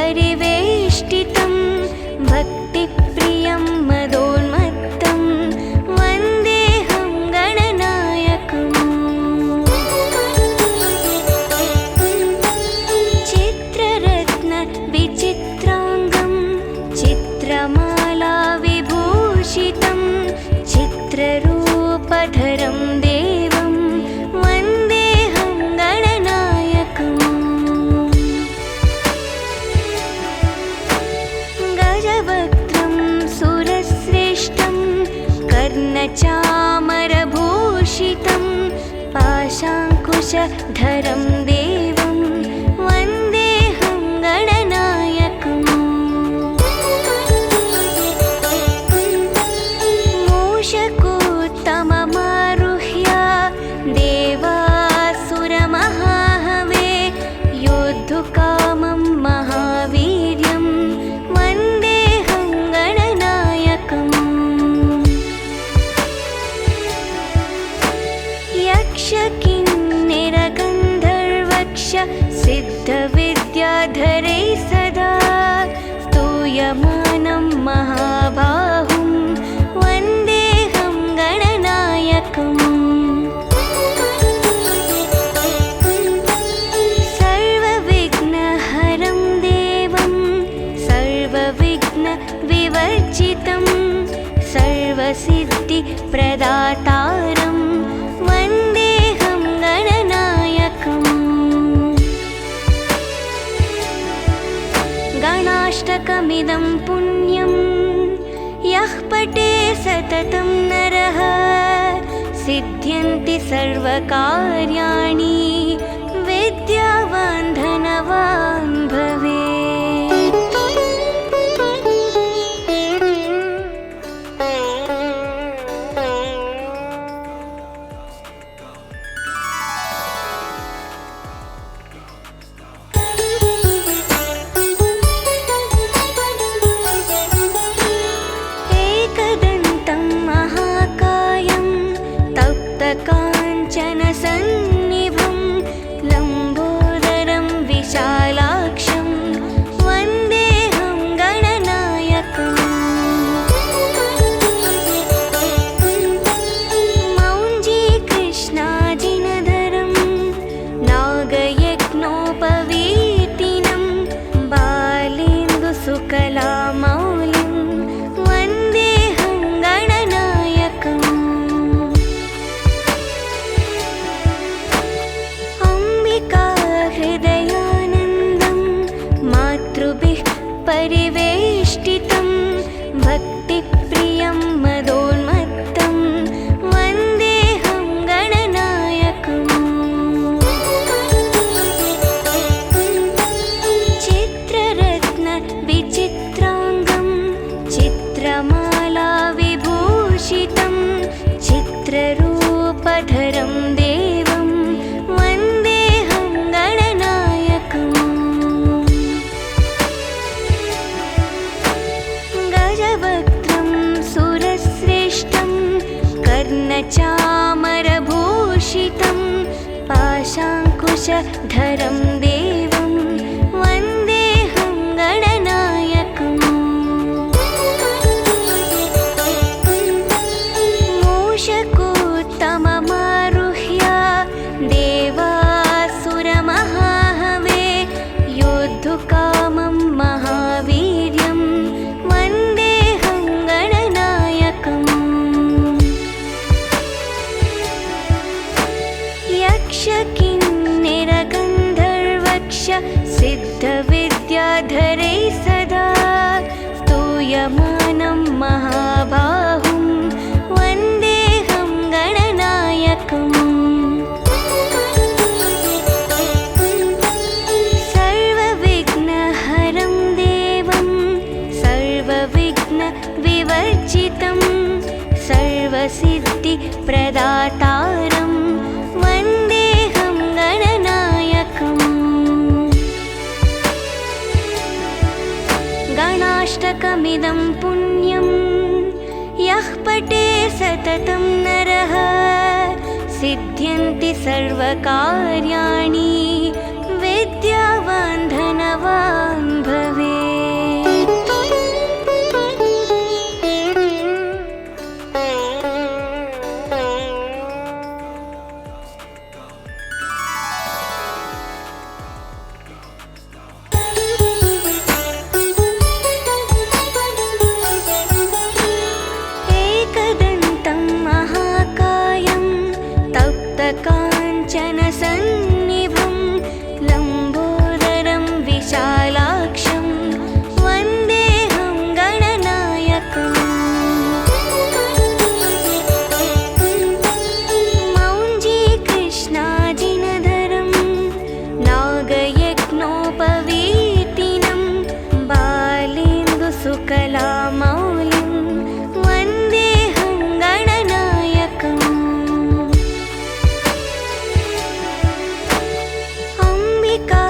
परिवेष्टितं भक्तिप्रियं मदोन्मत्तं वन्देऽहं गणनायकम्। चित्ररत्न विचित्राङ्गं चित्रमाला विभूषितं चित्ररूपधरं देवं वन्देऽहं गणनायकम्। गजवक्त्रं सुरश्रेष्ठं कर्णचामरभूषितं पाशाङ्कुशधरं देवं वन्देऽहं गणनायकम्। मूषकोत्तममारुह्य देवासुरमहाहवे योद्धुकामं महावीर्यं वन्देऽहं गणनायकम्। यक्षकिन्नरगन्धर्वक्ष सिद्धविद्याधरे सदा स्तूयमानं महाबाहुं वन्देऽहं गणनायकम्। सर्वविघ्नहरं देवं सर्वविघ्नविवर्जितं सर्वसिद्धिप्रदातारं वन्देऽहं गणनायकम्। गणाष्टकमिदं पुण्यं यः पठे सततं नरः सिद्ध्यन्ति सर्वकार्याणि विद्यावान् धनवान् भवेत्। एकदन्तं महाकायं तप्तकाञ्चनसन्निभं लम्बोदरं विशालाक्षं वन्देऽहं गणनायकम्। मौञ्जीकृष्णाजिनधरं नागयज्ञोपवीतिनं बालेन्दुसुकलामौलिं वन्देऽहं गणनायकम्। अम्बिकाहृदयानन्दं मातृभिः परिवेष्टितं भक्तिप्रियं मदोन्मत्तं वन्देऽहं गणनायकम्। चित्ररत्न विचित्राङ्गं चित्रमाला विभूषितं चित्ररूपधरं देवं वन्देऽहं गणनायकम्। गजवक्त्रं सुरश्रेष्ठं कर्णचामरभूषितं पाशाङ्कुशधरं देवं वन्देऽहं गणनायकम्। मूषकोत्तममारुह्य देवासुरमहाहवे योद्धुकामं महावीर्यं वन्देऽहं गणनायकम्। यक्षकिन्नरगन्धर्वक्ष सिद्धविद्याधरे सदा स्तूयमानं महाबाहुं वन्देऽहं गणनायकम्। सर्वविघ्नहरं देवं सर्वविघ्नविवर्जितं सर्वसिद्धिप्रदातारं वन्देऽहं गणनायकम्। गणाष्टकमिदं पुण्यं यः पठे सततं नरः सिद्ध्यन्ति सर्वकार्याणि विद्यावान् धनवान् भवेत्। नागयज्ञोपवीतिनं बालेन्दुसुकलामौलिं वन्देऽहं गणनायकम् अम्बिका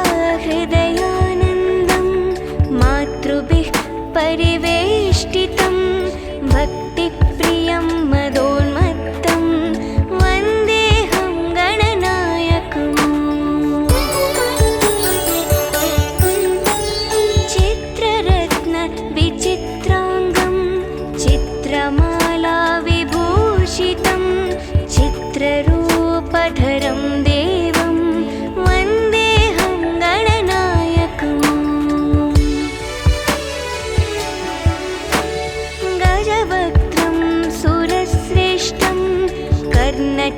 हृदयानन्दं मातृभिः परिवेष्टितं भक्तिप्रियं मदोन्मत्तं वन्देऽहं गणनायकम् चित्ररत्नविचित्राङ्गं चित्रमाला विभूषितं चित्ररूपधरं देवं वन्देऽहं गणनायकम् गजवक्त्रं सुरश्रेष्ठं कर्णचामरभूषितं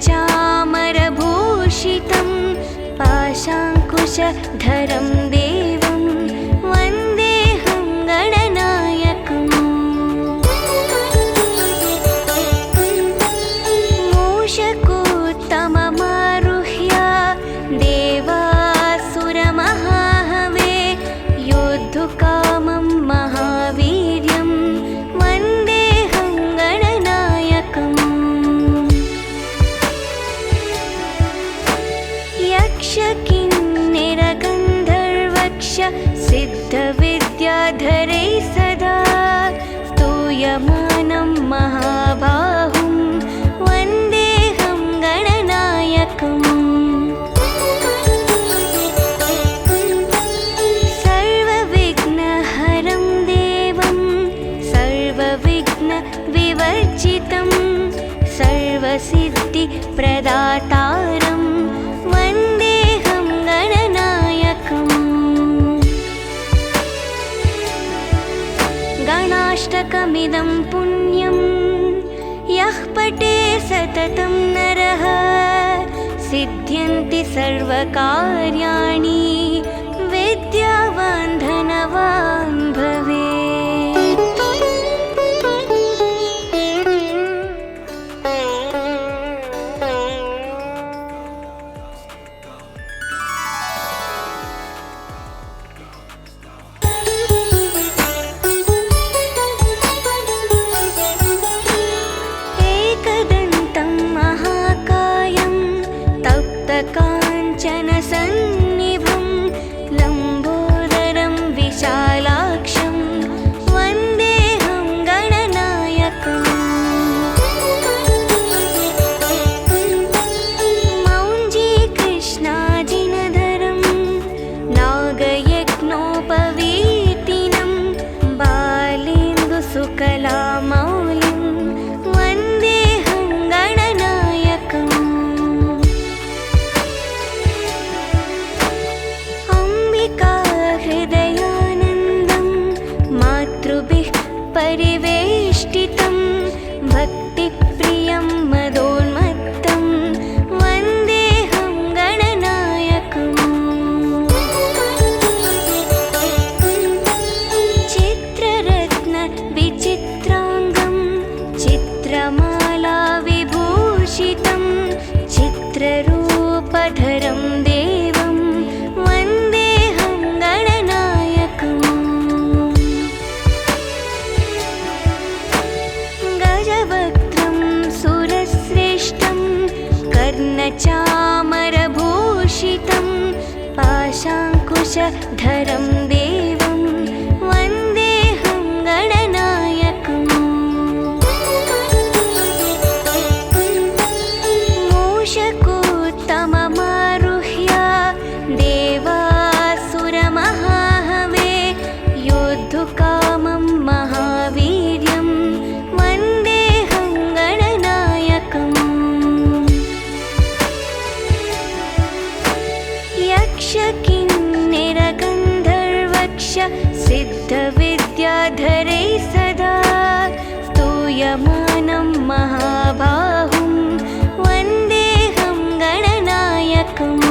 पाशाङ्कुशधरं देवं वन्देऽहं गणनायकम् मूषकोत्तममारुह्य देवासुरमहाहवे योद्धुकामं महावीर्यं वन्देऽहं गणनायकम् यक्षकिन्निरगन्धर्वक्ष सिद्धविद्याधरै सदा स्तूयमानं महाबाहुं वन्देऽहं गणनायकम् सर्वविघ्नहरं देवं सर्वविघ्नविवर्जितं सर्वसिद्धिप्रदातारं वन्देऽहं गणनायकम् गणाष्टकमिदं पुण्यं यः पठे सततं नरः सिद्ध्यन्ति सर्वकार्याणि विद्यावान् धनवान् भवेत्। एकदन्तं महाकायं तप्तकाञ्चनसन्निभं लम्बोदरं विशालाक्षं वन्देऽहं गणनायकम् मौञ्जीकृष्णाजिनधरं नागयज्ञोपवीतिनं बालेन्दुसुकलामौलिं वन्देऽहं गणनायकम् अम्बिका हृदयानन्दं मातृभिः परिवेष्टितं भक्तिप्रियं मदोन्मत्तं वन्देऽहं गणनायकम् चित्ररत्नविचित्राङ्गं चित्रमाला विभूषितं चित्ररूपधरं देवं वन्देऽहं गणनायकम् गजवक्त्रं सुरश्रेष्ठं कर्णचामरभूषितं पाशाङ्कुशधरं देवं वन्देऽहं गणनायकम् मूषकोत्तममारुह्य देवासुरमहाहवे योद्धुकामं महावीर्यं वन्देऽहं गणनायकम् यक्षकिन्निरगन्धर्वक्ष सिद्धविद्याधरै सदा स्तूयमानं महाबाहुं वन्देऽहं गणनायकम्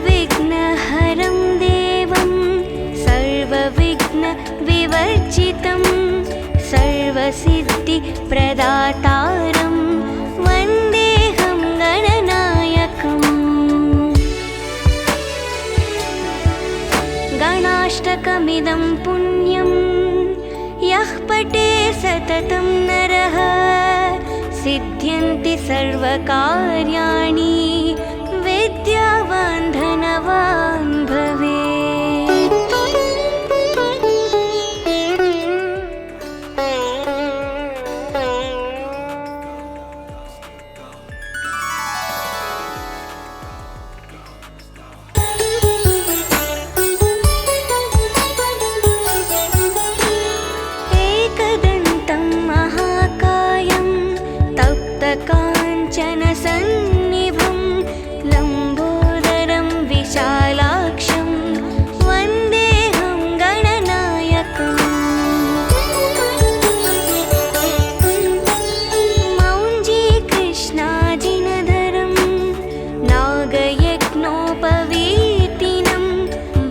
सर्वविघ्नहरं देवं सर्वविघ्नविवर्जितं सर्वसिद्धिप्रदातारं वन्देऽहं सिद्ध्यन्ति सर्वकार्याणि विद्यावान् धनवान् भवेत्। काञ्चनसन्निभं लम्बोदरं विशालाक्षं वन्देऽहं गणनायकम्। मौञ्जीकृष्णाजिनधरं नागयज्ञोपवीतिनं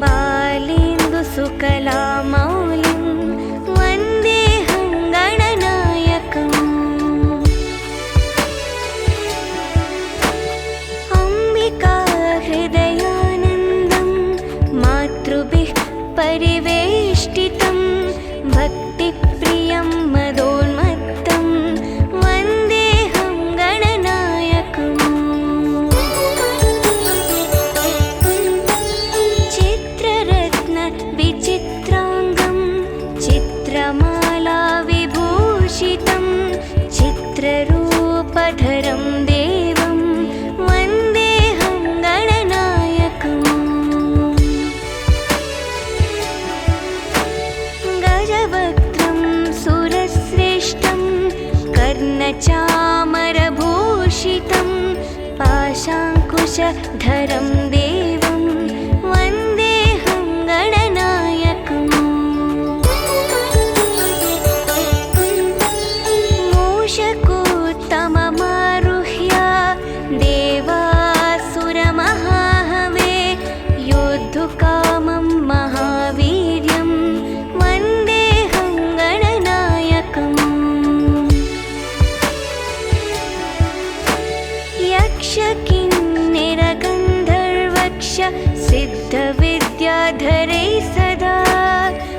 बालेन्दुसुकलामौलिं वन्देऽहं गणनायकम्। हृदयानन्दं मातृभिः परिवेष्टितं भक्तिप्रियं मदोन्मत्तं वन्देऽहं गणनायकम्। चित्ररत्नविचित्राङ्गं चित्रमालाविभूषितं चित्ररूपधरं देवं वन्देऽहं गणनायकम्। गजवक्त्रं सुरश्रेष्ठं कर्णचामरभूषितं पाशाङ्कुशधरं देवं वन्देऽहं गणनायकम्। मूषकोत्तममारुह्य देवासुरमहाहवे योद्धुकामं महावीर्यं वन्देऽहं गणनायकम्। यक्षकिन्नरगन्धर्वक्ष सिद्धविद्याधरे सदा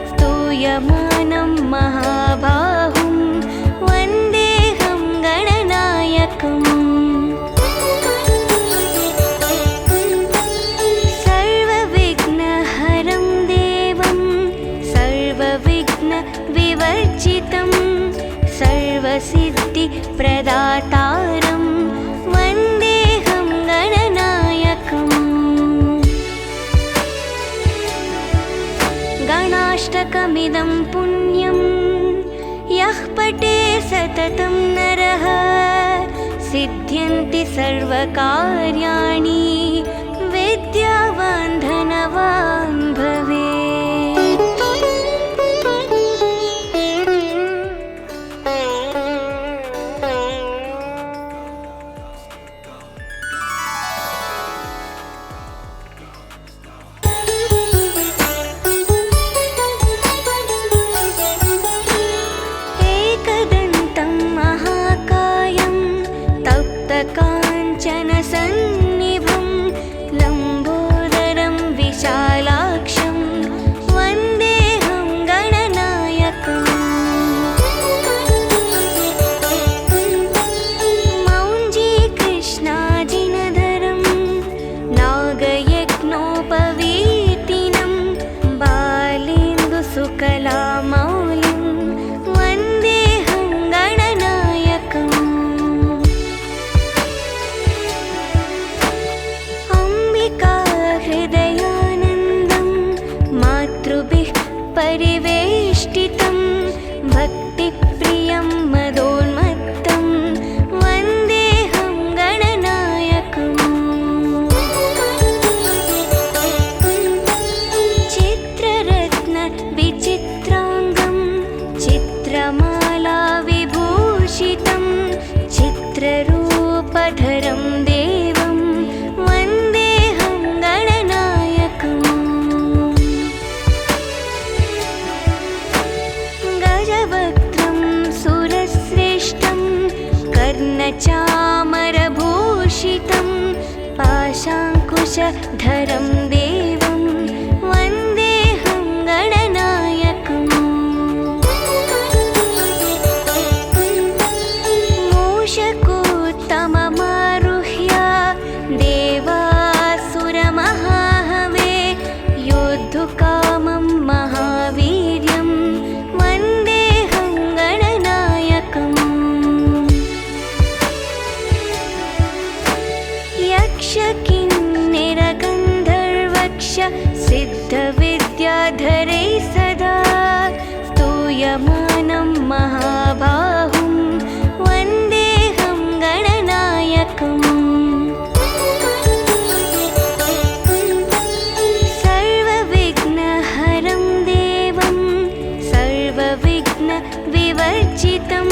स्तूयमानं महाबाहुं वन्देऽहं गणनायकम्। सर्वविघ्नहरं देवं सर्वविघ्नविवर्जितं सर्वसिद्धिप्रदातारं वन्देऽहं गणनायकम्। गणाष्टकमिदं पुण्यं यः पठे सततं नरः सिद्ध्यन्ति सर्वकार्याणि विद्यावान् धनवान् भवेत्। एकदन्तं महाकायं तप्तकाञ्चनसन्निभं लम्बोदरं विशालाक्षं वन्देऽहं गणनायकम्। मौञ्जीकृष्णाजिनधरं नागयज्ञोपवीतिनं बालेन्दुसुकलामौलिं वन्देऽहं गणनायकम्। हृदयानन्दं मातृभिः परिवेष्टितं भक्तिप्रियं मदोन्मत्तं वन्देऽहं गणनायकम्। चित्ररत्नविचित्राङ्गं चित्रमालाविभूषितं चित्ररूपधरं देवं वन्देऽहं गणनायकम्। गजवक्त्रं सुरश्रेष्ठं कर्णचामरभूषितं पाशाङ्कुशधरं देवं वन्देऽहं गणनायकम्। यक्षकिन्निरगन्धर्वक्ष सिद्धविद्याधरै सदा स्तूयमानं महाबाहुं वन्देऽहं गणनायकम् सर्वविघ्नहरं देवं सर्वविघ्नविवर्जितं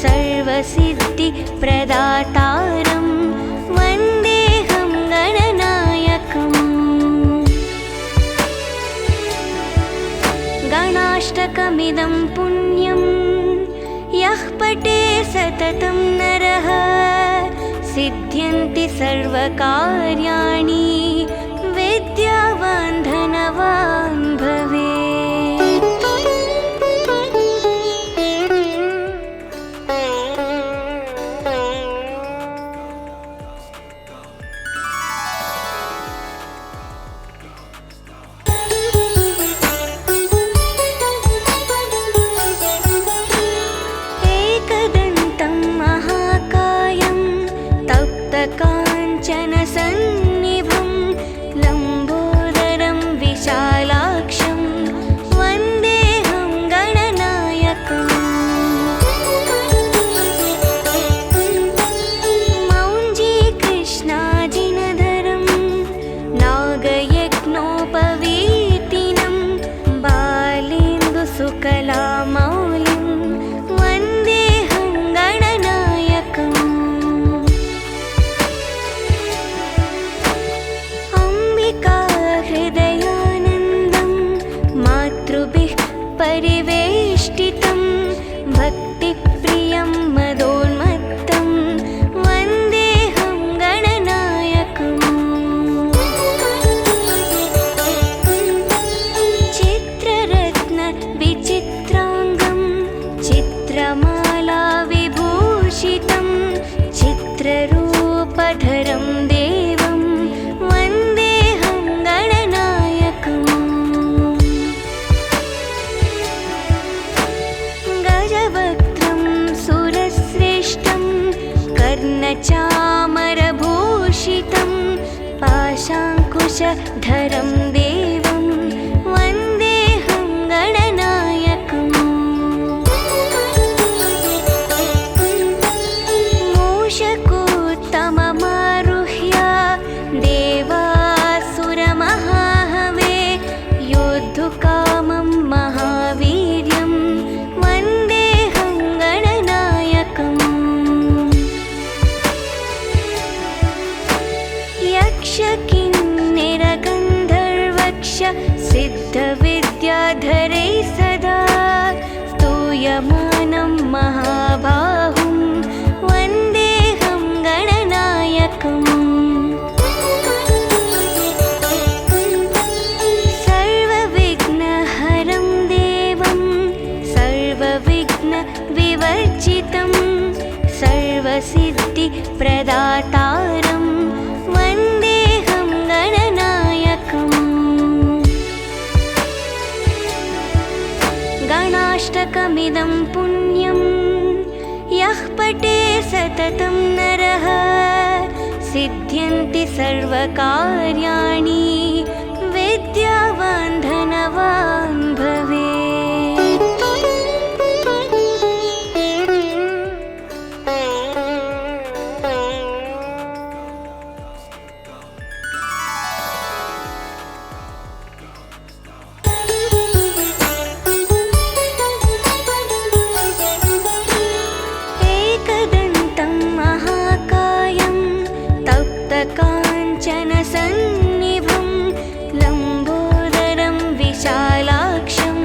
सर्वसिद्धिप्रदातारं वन्देऽहं गणनायकम् गणाष्टकमिदं पुण्यं यः पठे सततं नरः सिद्ध्यन्ति सर्वकार्याणि विद्यावान् धनवान् भवेत्। एकदन्तं महाकायं तप्तकाञ्चनसन्निभं लम्बोदरं विशालाक्षं वन्देऽहं गणनायकम् मौञ्जीकृष्णाजिनधरं नागयज्ञोपवीतिनं बालेन्दुसुकलामौलिं वन्देऽहं गणनायकम् अम्बिकाहृदयानन्दं मातृभिः परिवेष्टितं भक्तिप्रियं मदोन्मत्तं वन्देऽहं गणनायकम् चित्ररत्नविचित्राङ्गं चित्रमालाविभूषितं चित्ररूपधरं देवं वन्देऽहं गणनायकम् गजवक्त्रं सुरश्रेष्ठं कर्णचामरभूषितं पाशाङ्कुशधरं देवं वन्देऽहं गणनायकम् मूषकोत्तममारुह्य देवासुरमहाहवे योद्धुकामं महावीर्यं वन्देऽहं गणनायकम् यक्षकिन्निरगन्धर्वक्ष सिद्धविद्याधरै सदा स्तूयमानं महाबाहुं वन्देऽहं गणनायकम् सर्वविघ्नहरं देवं सर्वविघ्नविवर्जितं सर्वसिद्धिप्रदातारं वन्देऽहं गणनायकम् गणाष्टकमिदं पुण्यं यः पठे सततं नरः सिद्ध्यन्ति सर्वकार्याणि विद्यावान् धनवान् भवेत्। एकदन्तं महाकायं तप्तकाञ्चनसन्निभं लम्बोदरं विशालाक्षं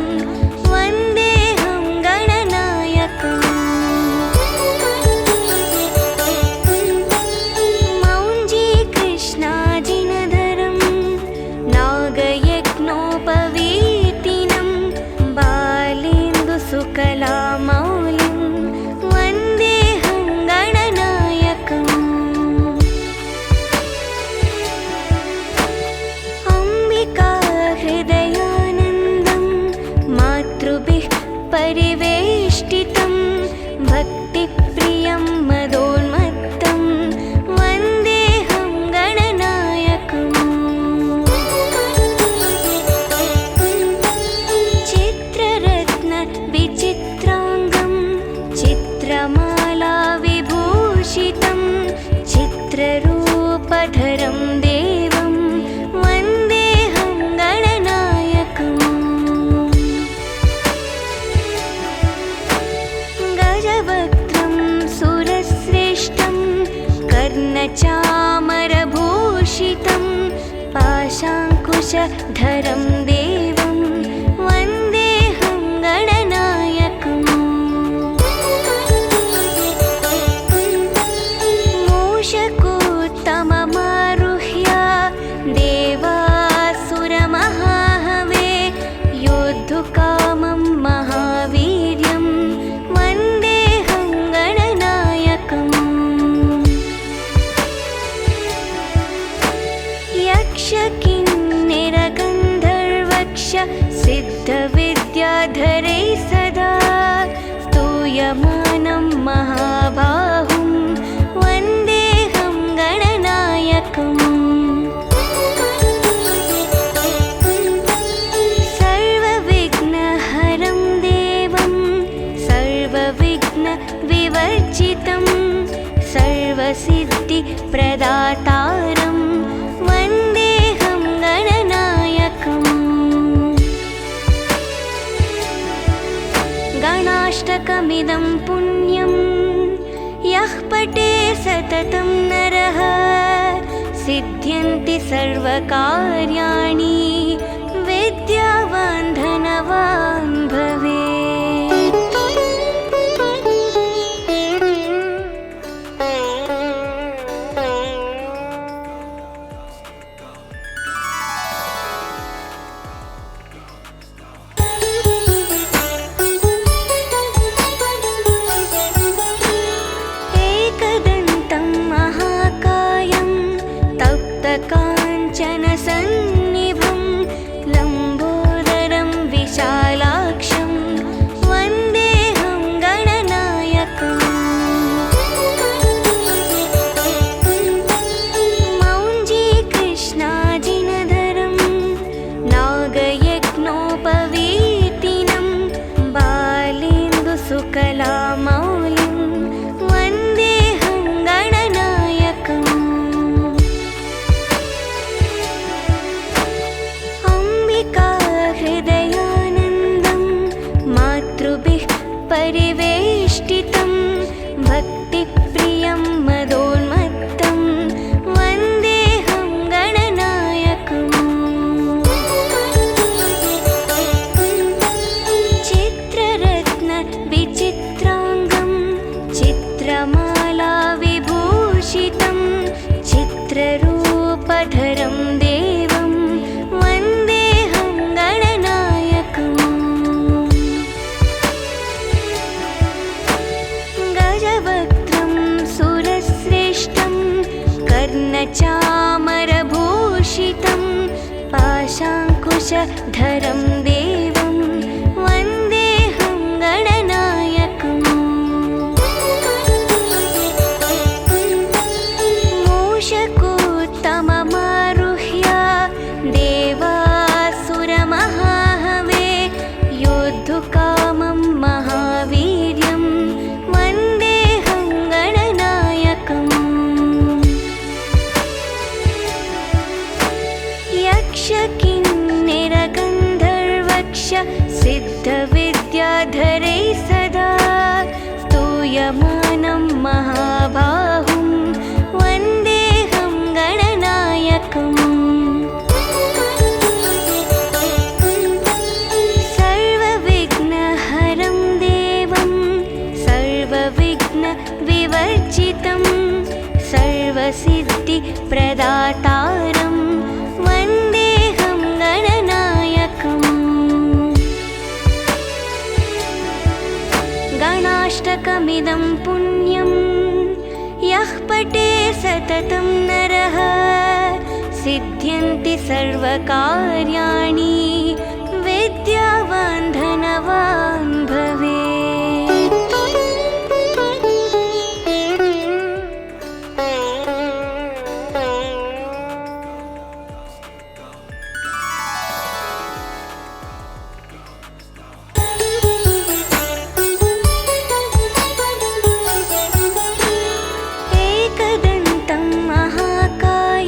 विद्याधरं देवं वन्देऽहं गणनायकम् गजवक्त्रं सुरश्रेष्ठं कर्णचामरभूषितं पाशाङ्कुशधरं देवं वन्देऽहं गणनायकम् मूषकोत्तममारुह्य देवासुरमहाहवे योद्धुकामं महावीर्यं वन्देऽहं गणनायकम् यक्षकिन्निरगन्धर्वक्ष सिद्धविद्याधरैः सदा स्तूयमानं महाबाहुं वन्देऽहं गणनायकम् सर्वविघ्नहरं देवं सर्वविघ्नविवर्जितं सर्वसिद्धिप्रदातारं वन्देऽहं गणनायकम् गणाष्टकमिदं पुण्यं यः पठे सततं नरः सिद्ध्यन्ति सर्वकार्याणि विद्यावान् धनवान् भवेत्। एकदन्तं महाकायं तप्तकाञ्चनसन्निभं लम्बोदरं विशालाक्षं वन्देऽहं गणनायकम् मौञ्जीकृष्णाजिनधरं नागयज्ञोपवीतिनं बालेन्दुसुकलामौलिं वन्देऽहं गणनायकम् अम्बिकाहृदयानन्दं मातृभिः परिवेष्टितं भक्तिप्रियं मदोन्मत्तं वन्देऽहं गणनायकम् चित्ररत्नविचित्राङ्गं चित्रमालाविभूषितं चित्ररूपधरं देवं वन्देऽहं गणनायकम् गजवक्त्रं सुरश्रेष्ठं कर्णचामरभूषितं पाशाङ्कुशधरं देवं वन्देऽहं गणनायकम् मूषकोत्तममारुह्य देवासुरमहाहवे योद्धुकामं महावीर्यं वन्देऽहं गणनायकम् यक्षकिन्निरगन्धर्वक्ष सिद्धविद्याधरैः सदा स्तूयमानं महाबाहुं वन्देऽहं गणनायकम् सर्वविघ्नहरं देवं सर्वविघ्नविवर्जितं सर्वसिद्धिप्रदातारं वन्देऽहं गणनायकम् गणाष्टकमिदं पुण्यं यः पठे सततं नरः सिद्ध्यन्ति सर्वकार्याणि विद्यावान् धनवान् भवेत्। एकदन्तं महाकाय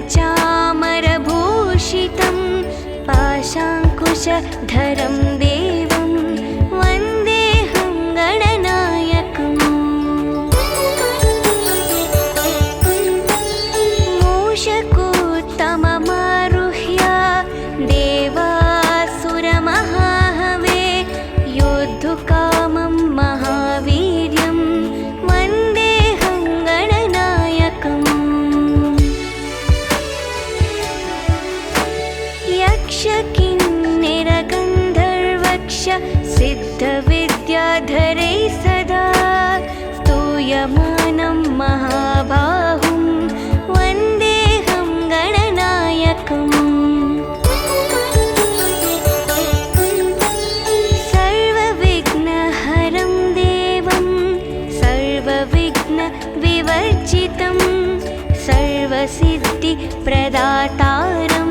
कर्णचामरभूषितं पाशाङ्कुशधरं देवं वन्देऽहं गणनायकम् मूषकोत्तममारुह्य देवासुरमहाहवे योद्धुकामं महावीर्यं वन्देऽहं गणनायकम् यक्षकिन्निरगन्धर्वक्ष सिद्धविद्याधरैः सदा स्तूयमानं महाबाहुं वन्देऽहं गणनायकम् सर्वविघ्नहरं देवं सर्वविघ्नविवर्जितं सर्वसिद्धिप्रदातारं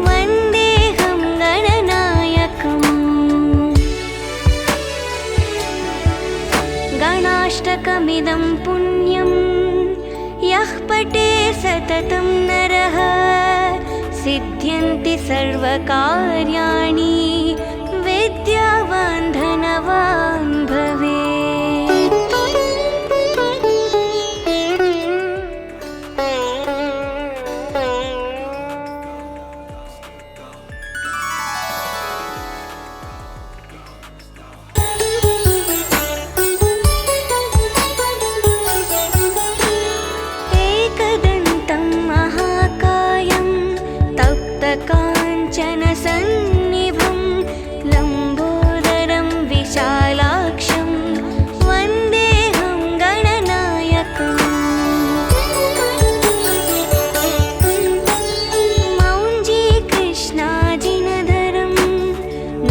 वन्देऽहं गणनायकम् गणाष्टकमिदं पुण्यं यः पठे सततं नरः सिद्ध्यन्ति सर्वकार्याणि विद्यावान् धनवान् भवेत्। एकदन्तं महाकायं तप्तकाञ्चनसन्निभं लम्बोदरं विशालाक्षं वन्देऽहं गणनायकम् मौञ्जीकृष्णाजिनधरं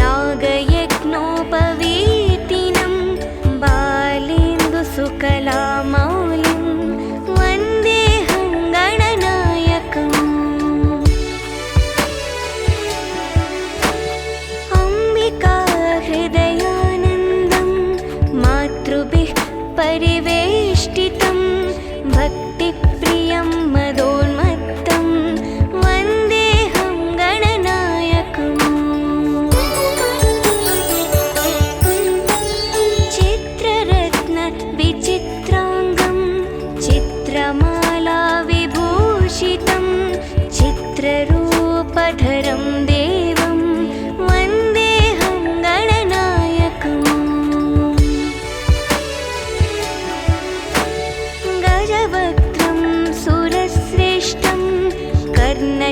नागयज्ञोपवीतिनं बालेन्दुसुकलामौलिं वन्देऽहं गणनायकम् अम्बिकाहृदयानन्दं मातृभिः परिवेष्टितं भक्तिप्रियं मदोन्मत्तं वन्देऽहं गणनायकम् चित्ररत्नविचित्राङ्गं चित्रमालाविभूषितं चित्ररूपधरं देवं वन्देऽहं गणनायकम् गजवक्त्रं सुरश्रेष्ठं कर्णचामरभूषितं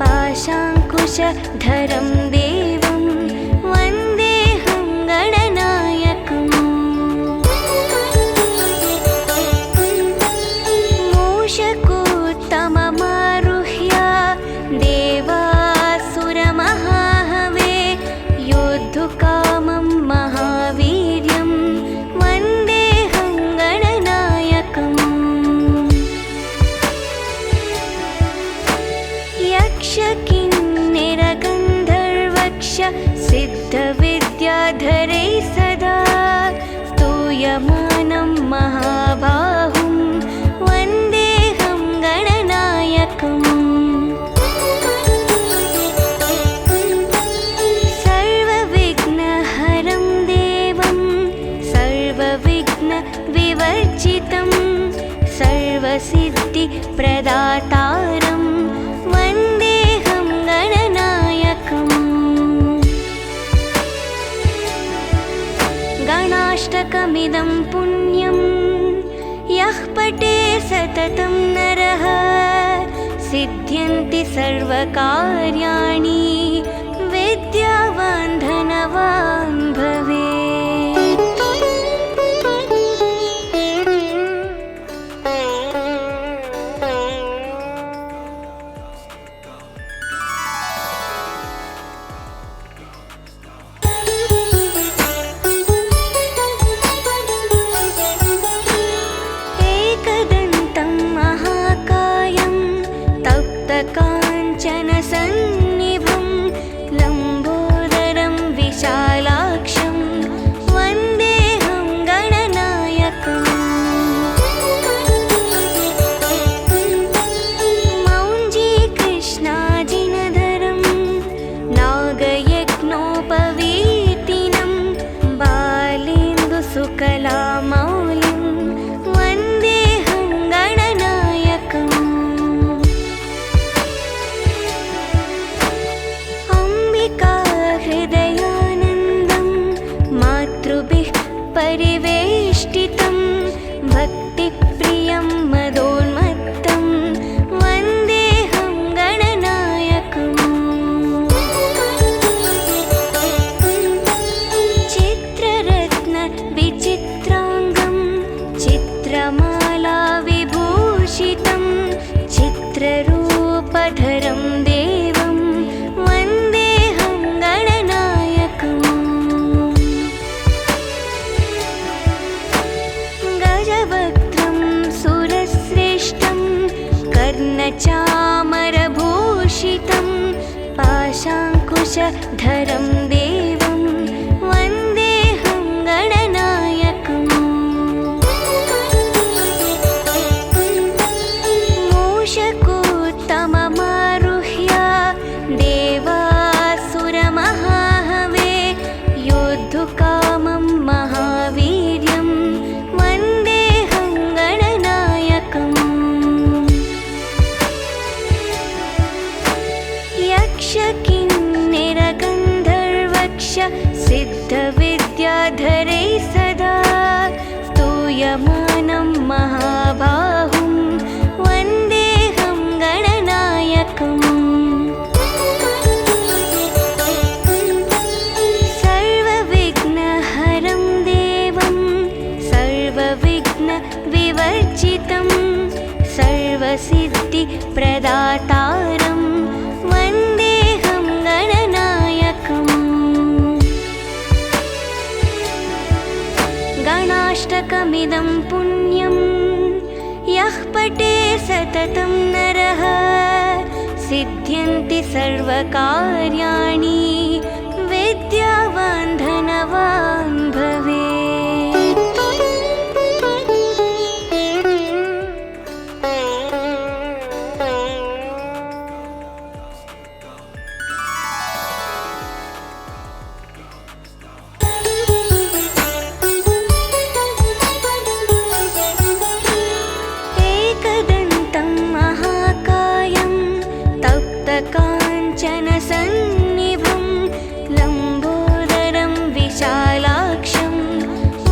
पाशाङ्कुशधरं देवं वन्देऽहं गणनायकम् मूषकोत्तममारुह्य देवासुरमहाहवे योद्धुकामं महावीर्यं वन्देऽहं गणनायकम् यक्षकिन्निरगन्धर्वक्ष सिद्धविद्याधरैः सदा स्तूयमानं महाबाहुं वन्देऽहं गणनायकम् सर्वविघ्नहरं देवं सर्वविघ्नविवर्जितं सर्वसिद्धिप्रदातारं वन्देऽहं गणनायकम् गणाष्टकमिदं पुण्यं यः पठे सततं नरः सिद्ध्यन्ति सर्वकार्याणि विद्यावान् धनवान् भवेत्। एकदन्तं महाकायं तप्तकाञ्चनसन्निभं लम्बोदरं विशालाक्षं विश्वरूपधरं देवं वन्देऽहं गणनायकम् गजवक्त्रं सुरश्रेष्ठं कर्णचामरभूषितं पाशाङ्कुशधरं देवं वन्देऽहं गणनायकम् मूषकोत्तममारुह्य देवासुरमहाहवे योद्धुकामं महावीर्यं वन्देऽहं गणनायकम् यक्षकिन्निरगन्धर्वक्ष सिद्धविद्याधरैः सदा स्तूयमानं महाबाहुं वन्देऽहं गणनायकम् सर्वविघ्नहरं देवं सर्वविघ्नविवर्जितं सर्वसिद्धिप्रदातारं वन्देऽहं गणनायकम् गणाष्टकमिदं पुण्यं यः पठे सततं नरः सिद्ध्यन्ति सर्वकार्याणि विद्यावान् धनवान् भवेत्। एकदन्तं महाकायं तप्तकाञ्चनसन्निभं लम्बोदरं विशालाक्षं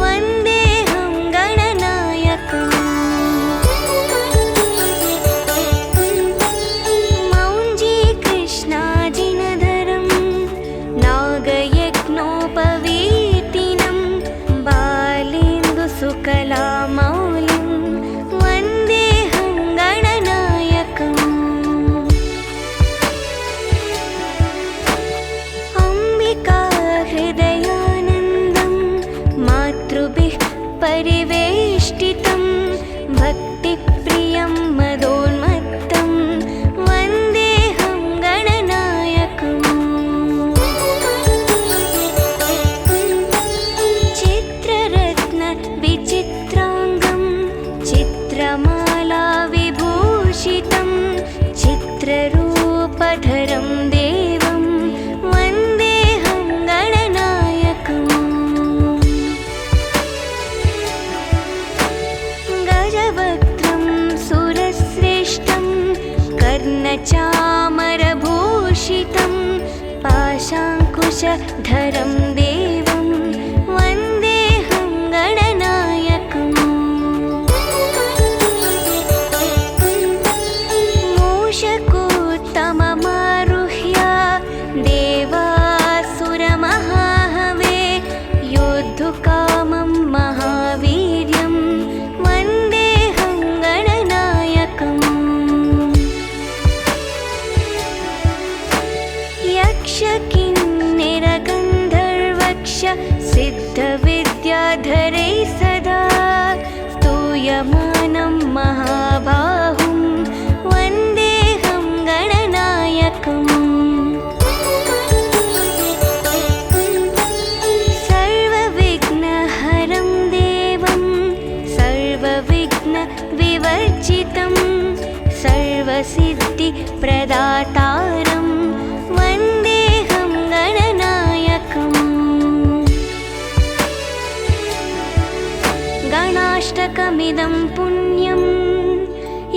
वन्देऽहं गणनायकम् मौञ्जीकृष्णाजिनधरं नागयज्ञोपवीतिनं बालेन्दुसुकलामौलिं वन्देऽहं गणनायकम् अम्बिकाहृदयानन्दं मातृभिः परिवेष्टितं भक्तिप्रियं मदोन्मत्तं वन्देऽहं गणनायकम् चित्ररत्नविचित्राङ्गं चित्रमालाविभूषितं चित्ररूपधरं देवं वन्देऽहं गणनायकम् गजवक्त्रं सुरश्रेष्ठं कर्णचामरभूषितं पाशाङ्कुशधरं देवं वन्देऽहं गणनायकम् मूषकोत्तममारुह्य देवासुरमहाहवे योद्धुकामं महावीर्यं वन्देऽहं गणनायकम् यक्षकिन्निरगन्धर्वक्ष सिद्धविद्याधरैः सदा स्तूयमानं महाबाहुं वन्देऽहं गणनायकम् सर्वविघ्नहरं देवं सर्वविघ्नविवर्जितं सर्वसिद्धिप्रदातारं वन्देऽहं गणनायकम् गणाष्टकमिदं पुण्यं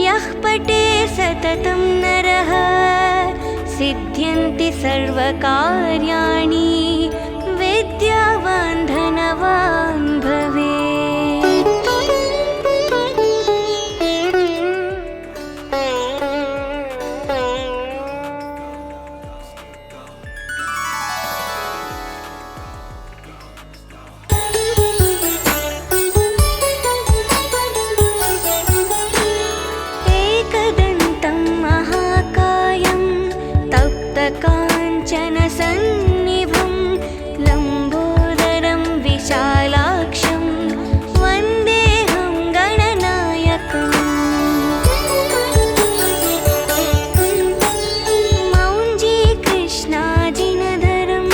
यः पठे सततं नरः सिद्ध्यन्ति सर्वकार्याणि विद्यावान् धनवान् भवेत्। एकदन्तं महाकाय काञ्चनसन्निभं लम्बोदरं विशालाक्षं वन्देऽहं गणनायकम् मौञ्जीकृष्णाजिनधरं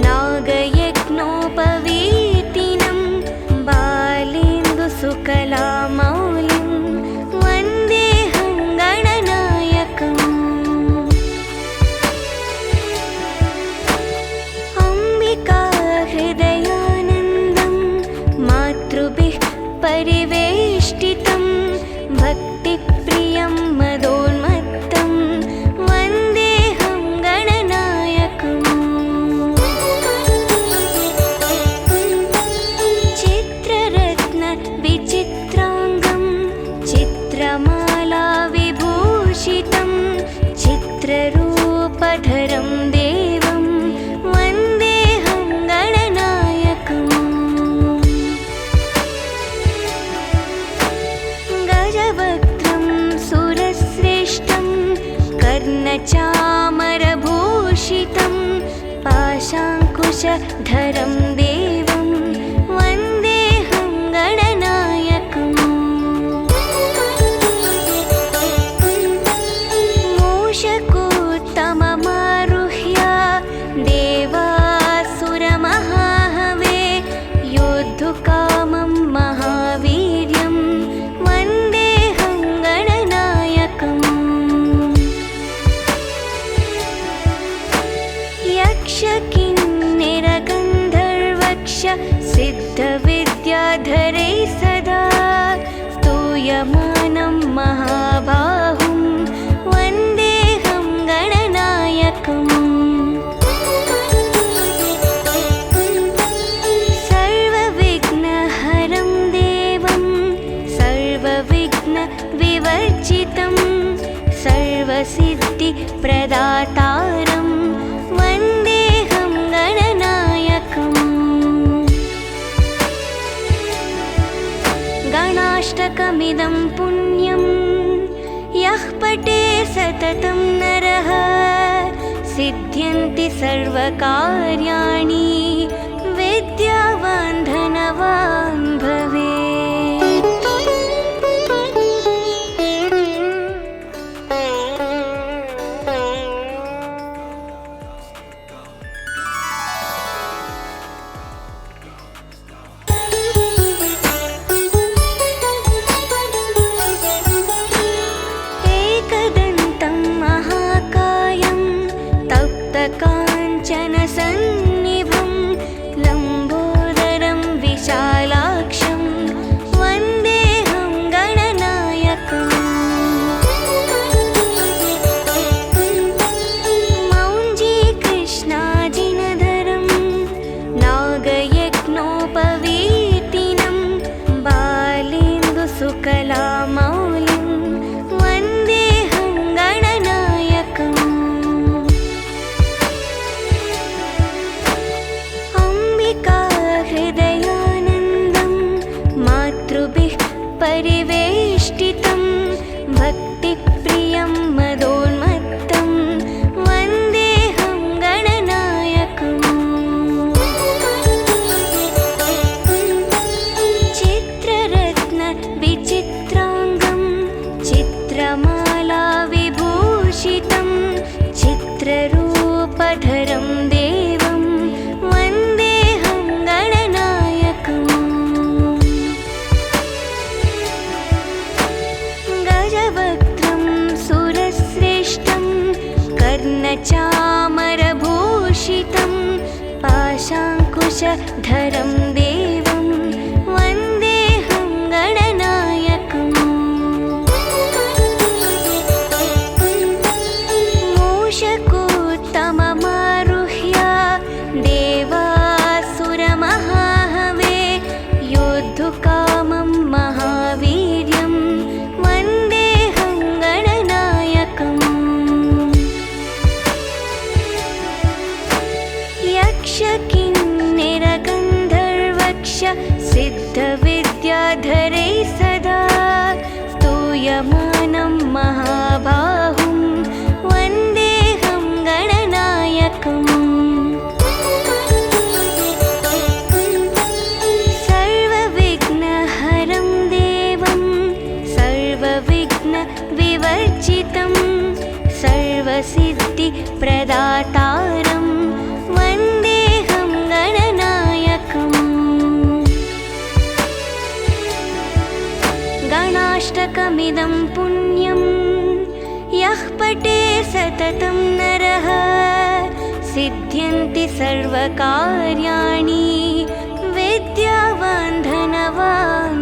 नागयज्ञोपवीतिनं बालेन्दुसुकलामौलिं वन्देऽहं गणनायकम् हृदयानन्दं मातृभिः परिवेष्टितं भक्तिप्रियं मदोन्मत्तं वन्देऽहं गणनायकम् चित्ररत्नविचित्राङ्गं चित्रमालाविभूषितं चित्ररूपधरं देवं वन्देऽहं गणनायकम् गजवक्त्रं सुरश्रेष्ठं कर्णचामरभूषितं पाशाङ्कुशधरं देवं वन्देऽहं गणनायकम् मूषकोत्तममारुह्य देवासुरमहाहवे योद्धुकामं महावीर्यं वन्देऽहं गणनायकम् यक्षकिन्निरगन्धर्वक्ष सिद्धविद्याधरे सदा स्तूयमानं महाबाहुं वन्देऽहं गणनायकम् सर्वविघ्नहरं देवं सर्वविघ्नविवर्जितं सर्वसिद्धिप्रदातारं वन्देऽहं गणनायकम् गणाष्टकमिदं पुण्यं यः पठे सततं नरः सिद्ध्यन्ति सर्वकार्याणि विद्यावान् धनवान् भवेत्। एकदन्तं महाकायं तप्तकाञ्चनसन्निभं लम्बोदरं विशालाक्षं वन्देऽहं गणनायकम् मौञ्जीकृष्णाजिनधरं नागयज्ञोपवीतिनं बालेन्दुसुकलामौलिं वन्देऽहं गणनायकम् हृदयानन्दं मातृभिः परिवेष्टितं भक्तिप्रियं मदोन्मत्तं वन्देऽहं गणनायकम् चित्ररत्नविचित्राङ्गं चित्रमालाविभूषितं चित्ररूपधरं देवं वन्देऽहं गणनायकम् गजवक्त्रं सुरश्रेष्ठं कर्णचामरभूषितं पाशाङ्कुशधरं देवं वन्देऽहं गणनायकम् मूषकोत्तममारुह्य देवासुरमहाहवे योद्धुकामं महावीर्यं वन्देऽहं गणनायकम् यक्षकिन्निरगन्धर्व सर्वसिद्धिसुरक्षितं सर्वसिद्धिप्रदातारं वन्देऽहं गणनायकम्। गणाष्टकमिदं पुण्यं यः पठे सततं नरः सिद्ध्यन्ति सर्वकार्याणि विद्यावान् धनवान्